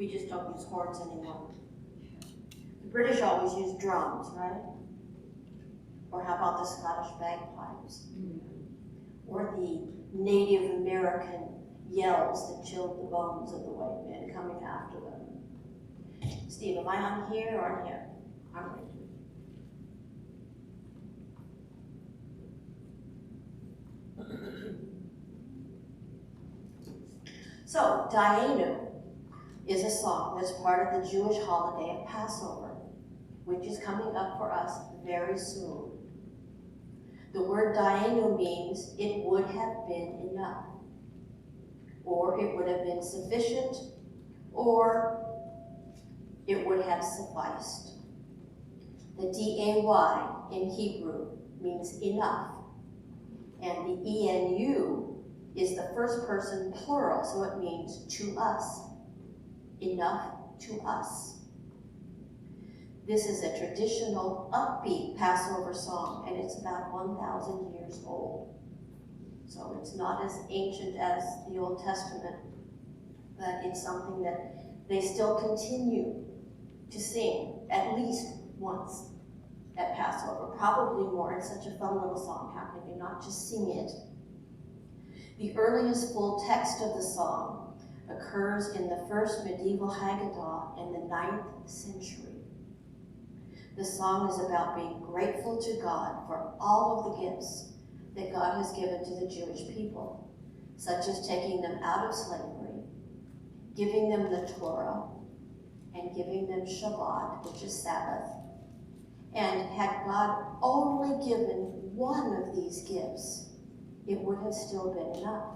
We just don't use horns anymore. The British always use drums, right? Or how about the Scottish bagpipes? Or the Native American yells that chilled the bones of the white men coming after them. Steve, am I on here or on here? I'm right. So, Dayenu is a song that's part of the Jewish holiday of Passover, which is coming up for us very soon. The word Dayenu means it would have been enough, or it would have been sufficient, or it would have sufficed. The D-A-Y in Hebrew means enough, and the E-N-U is the first person plural, so it means to us. Enough to us. This is a traditional upbeat Passover song, and it's about 1,000 years old. So it's not as ancient as the Old Testament, but it's something that they still continue to sing at least once at Passover, probably more. It's such a fun little song. How can you not just sing it? The earliest full text of the song occurs in the first medieval Haggadah in the 9th century. The song is about being grateful to God for all of the gifts that God has given to the Jewish people, such as taking them out of slavery, giving them the Torah, and giving them Shabbat, which is Sabbath. And had God only given one of these gifts, it would have still been enough.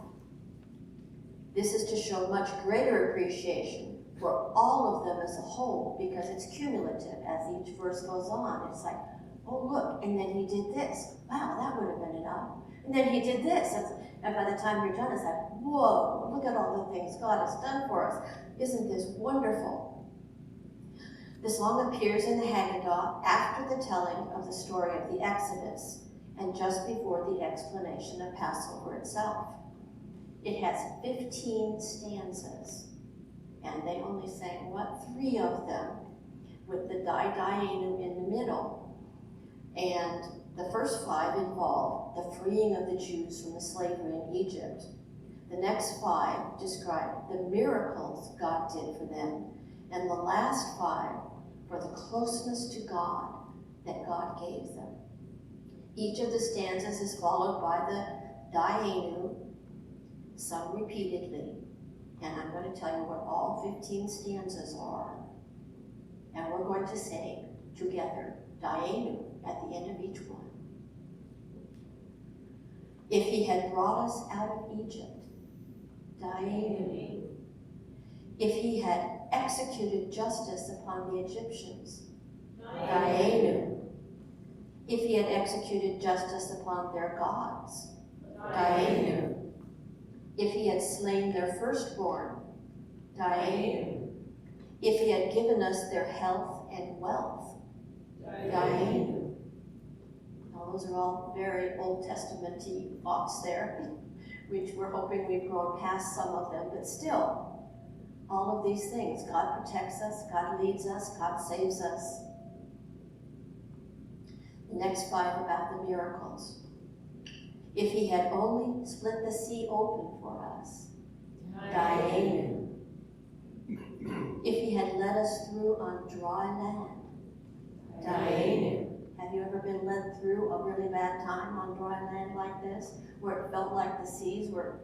This is to show much greater appreciation for all of them as a whole, because it's cumulative as each verse goes on. It's like, oh look, and then he did this. Wow, that would have been enough. And then he did this. And by the time you're done, it's like, whoa, look at all the things God has done for us. Isn't this wonderful? The song appears in the Haggadah after the telling of the story of the Exodus and just before the explanation of Passover itself. It has 15 stanzas, and they only sang, 3 of them, with the Dayenu in the middle. And the first 5 involve the freeing of the Jews from the slavery in Egypt. The next 5 describe the miracles God did for them, and the last 5 for the closeness to God that God gave them. Each of the stanzas is followed by the Dayenu, sung repeatedly, and I'm going to tell you what all 15 stanzas are. And we're going to say together, Dayenu, at the end of each one. If he had brought us out of Egypt, Dayenu. If he had executed justice upon the Egyptians, Dayenu. If he had executed justice upon their gods, Dayenu. If he had slain their firstborn, Dayenu. If he had given us their health and wealth, Dayenu. Now, those are all very Old Testament-y thoughts there, which we're hoping we've grown past some of them, but still, all of these things. God protects us, God leads us, God saves us. The next 5 about the miracles. If he had only split the sea open for us, Dayenu. If he had led us through on dry land, Dayenu. Have you ever been led through a really bad time on dry land like this, where it felt like the seas were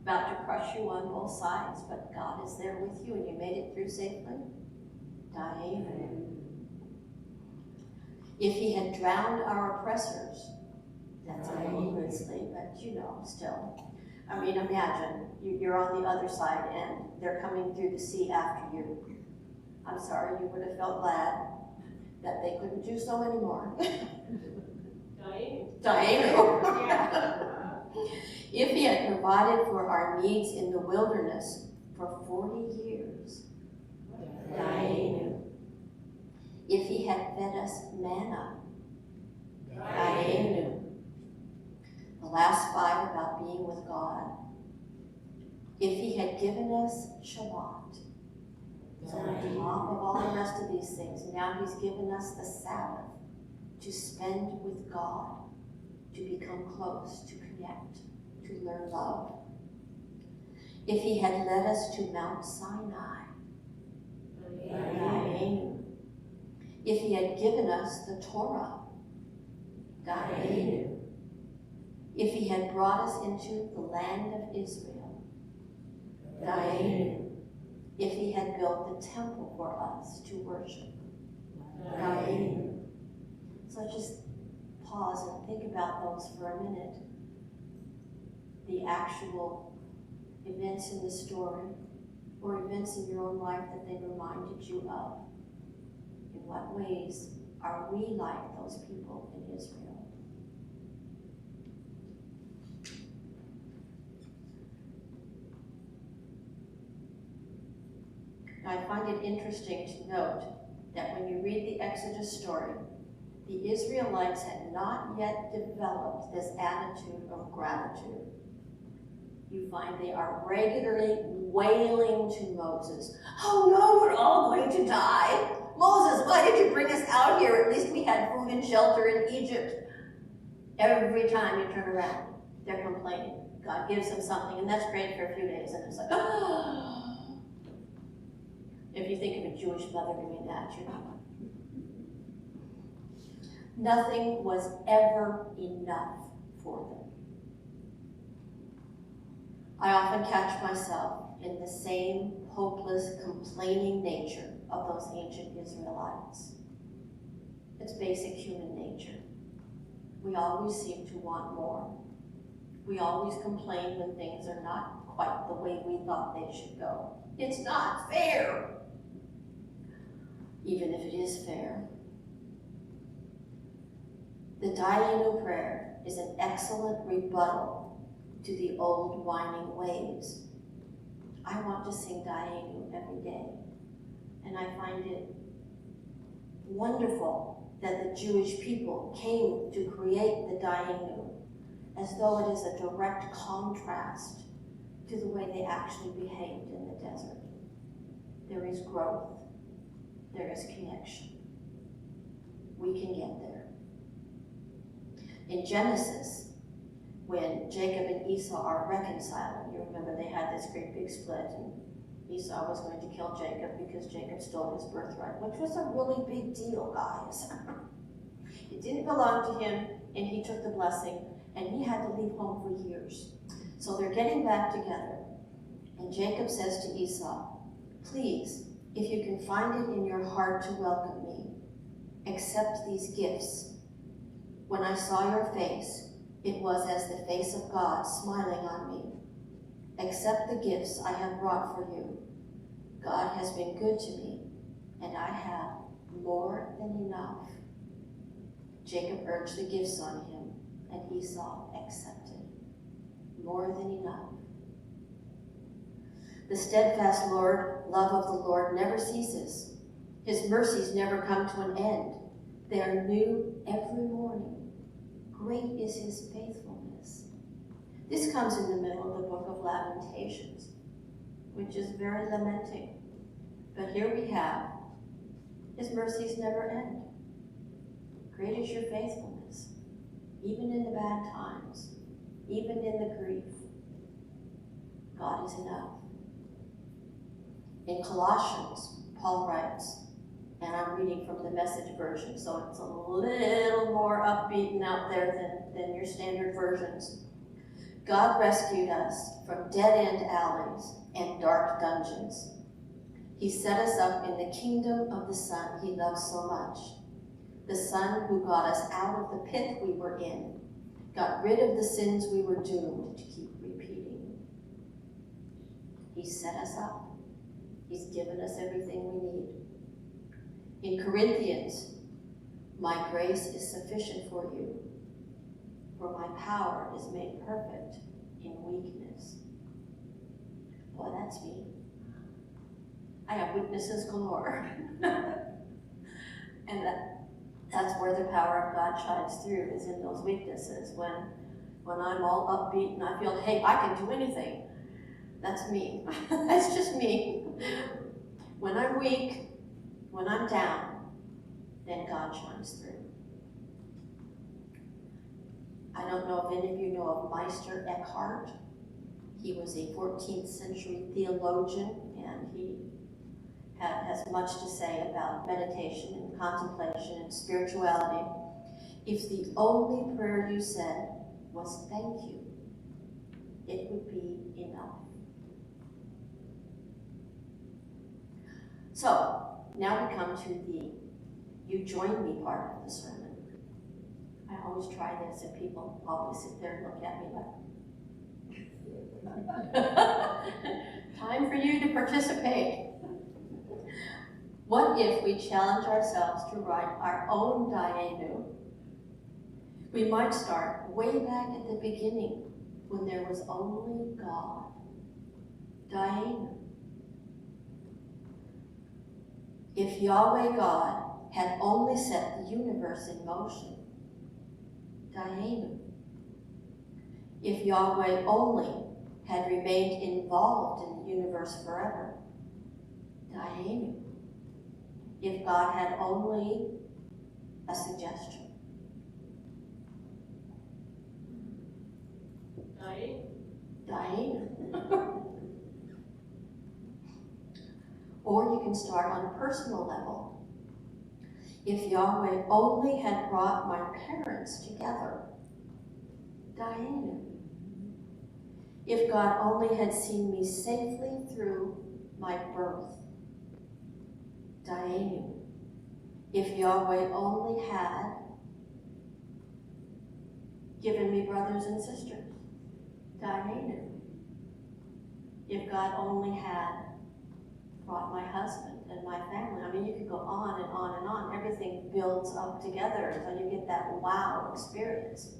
about to crush you on both sides, but God is there with you and you made it through safely? Dayenu. If he had drowned our oppressors, that's a little grisly, but still. I mean, imagine you're on the other side and they're coming through the sea after you. I'm sorry, you would have felt glad that they couldn't do so anymore. Dayenu. If he had provided for our needs in the wilderness for 40 years, Dayenu. If he had fed us manna, Dayenu. The last 5 about being with God. If he had given us Shabbat, So on top of all the rest of these things, now he's given us the Sabbath to spend with God, to become close, to connect, to learn love. If he had led us to Mount Sinai, Dayenu. If he had given us the Torah, Dayenu. If he had brought us into the land of Israel, Dayenu. If he had built the temple for us to worship, Dayenu. So just pause and think about those for a minute. The actual events in the story, or events in your own life that they reminded you of. In what ways are we like those people in Israel? Now, I find it interesting to note that when you read the Exodus story, the Israelites had not yet developed this attitude of gratitude. You find they are regularly wailing to Moses, "Oh no, we're all going to die. Moses, why did you bring us out here? At least we had food and shelter in Egypt." Every time you turn around, they're complaining. God gives them something, and that's great for a few days, and it's like, oh. If you think of a Jewish mother doing that, you know. Nothing was ever enough for them. I often catch myself in the same hopeless, complaining nature of those ancient Israelites. It's basic human nature. We always seem to want more. We always complain when things are not quite the way we thought they should go. It's not fair. Even if it is fair. The Dayenu prayer is an excellent rebuttal to the old whining ways. I want to sing Dayenu every day, and I find it wonderful that the Jewish people came to create the Dayenu as though it is a direct contrast to the way they actually behaved in the desert. There is growth. There is connection. We can get there. In Genesis, when Jacob and Esau are reconciling, you remember they had this great big split, and Esau was going to kill Jacob because Jacob stole his birthright, which was a really big deal, guys. It didn't belong to him, and he took the blessing, and he had to leave home for years. So they're getting back together, and Jacob says to Esau, "Please, if you can find it in your heart to welcome me, accept these gifts. When I saw your face, it was as the face of God smiling on me. Accept the gifts I have brought for you. God has been good to me, and I have more than enough." Jacob urged the gifts on him, and Esau accepted. More than enough. The steadfast love of the Lord never ceases. His mercies never come to an end. They are new every morning. Great is his faithfulness. This comes in the middle of the book of Lamentations, which is very lamenting. But here we have, his mercies never end. Great is your faithfulness, even in the bad times, even in the grief. God is enough. In Colossians, Paul writes, and I'm reading from the Message version, so it's a little more upbeat and out there than your standard versions. God rescued us from dead-end alleys and dark dungeons. He set us up in the kingdom of the Son he loves so much. The Son who got us out of the pit we were in, got rid of the sins we were doomed to keep repeating. He set us up. He's given us everything we need. In Corinthians, my grace is sufficient for you, for my power is made perfect in weakness. Boy, that's me. I have weaknesses galore. And that's where the power of God shines through, is in those weaknesses. When I'm all upbeat and I feel, hey, I can do anything. That's me. That's just me. When I'm weak, when I'm down, then God shines through. I don't know if any of you know of Meister Eckhart. He was a 14th century theologian, and he has much to say about meditation and contemplation and spirituality. If the only prayer you said was thank you, it would be enough. So, now we come to the you join me part of the sermon. I always try this, and people always sit there and look at me like, time for you to participate. What if we challenge ourselves to write our own Dayenu? We might start way back at the beginning, when there was only God. Dayenu. If Yahweh God had only set the universe in motion, Dayenu. If Yahweh only had remained involved in the universe forever, Dayenu. If God had only a suggestion, Dayenu. Or you can start on a personal level. If Yahweh only had brought my parents together, Dayenu. If God only had seen me safely through my birth, Dayenu. If Yahweh only had given me brothers and sisters, Dayenu. If God only had brought my husband and my family. I mean, you could go on and on and on. Everything builds up together until you get that wow experience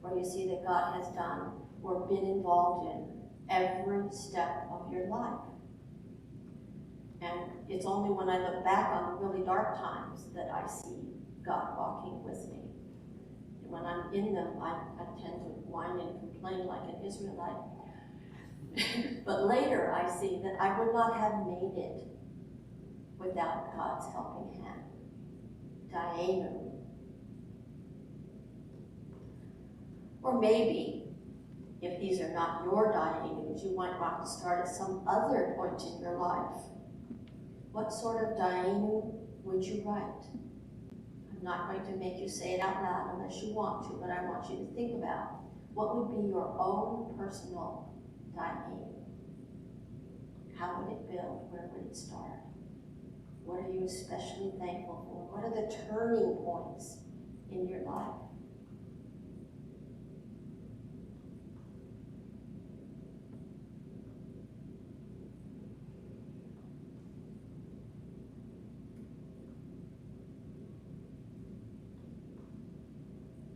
where you see that God has done or been involved in every step of your life. And it's only when I look back on the really dark times that I see God walking with me. And when I'm in them, I tend to whine and complain like an Israelite. But later I see that I would not have made it without God's helping hand. Dayenu. Or maybe, if these are not your Dayenus, you might want to start at some other point in your life. What sort of Dayenu would you write? I'm not going to make you say it out loud unless you want to, but I want you to think about what would be your own personal Dayenu. How would it build? Where would it start? What are you especially thankful for? What are the turning points in your life?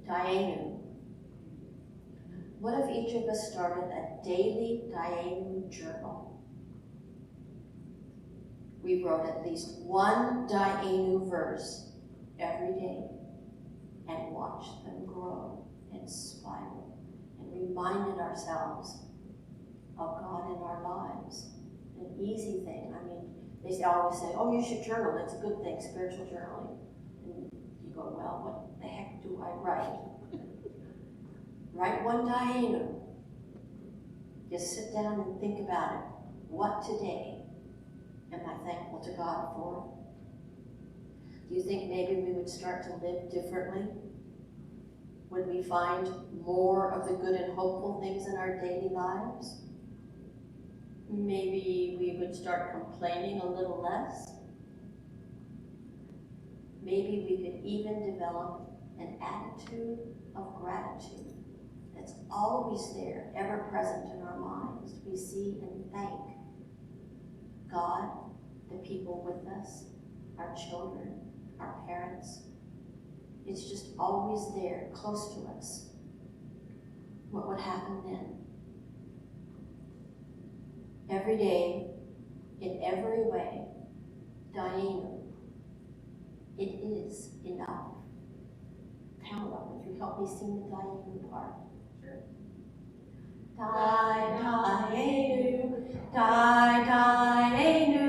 Dayenu. What if each of us started a daily Dayenu journal? We wrote at least one Dayenu verse every day and watched them grow and spiral and reminded ourselves of God in our lives. An easy thing. I mean, they always say, oh, you should journal. It's a good thing, spiritual journaling. And you go, well, what the heck do I write? Write one Dayenu. Just sit down and think about it. What today am I thankful to God for? Do you think maybe we would start to live differently? Would we find more of the good and hopeful things in our daily lives? Maybe we would start complaining a little less. Maybe we could even develop an attitude of gratitude that's always there, ever present in our minds. We see and thank God, the people with us, our children, our parents. It's just always there, close to us. What would happen then? Every day, in every way, Dayenu, it is enough. Pamela, would you help me sing the Dayenu part? Sure. Dayenu, Dayenu.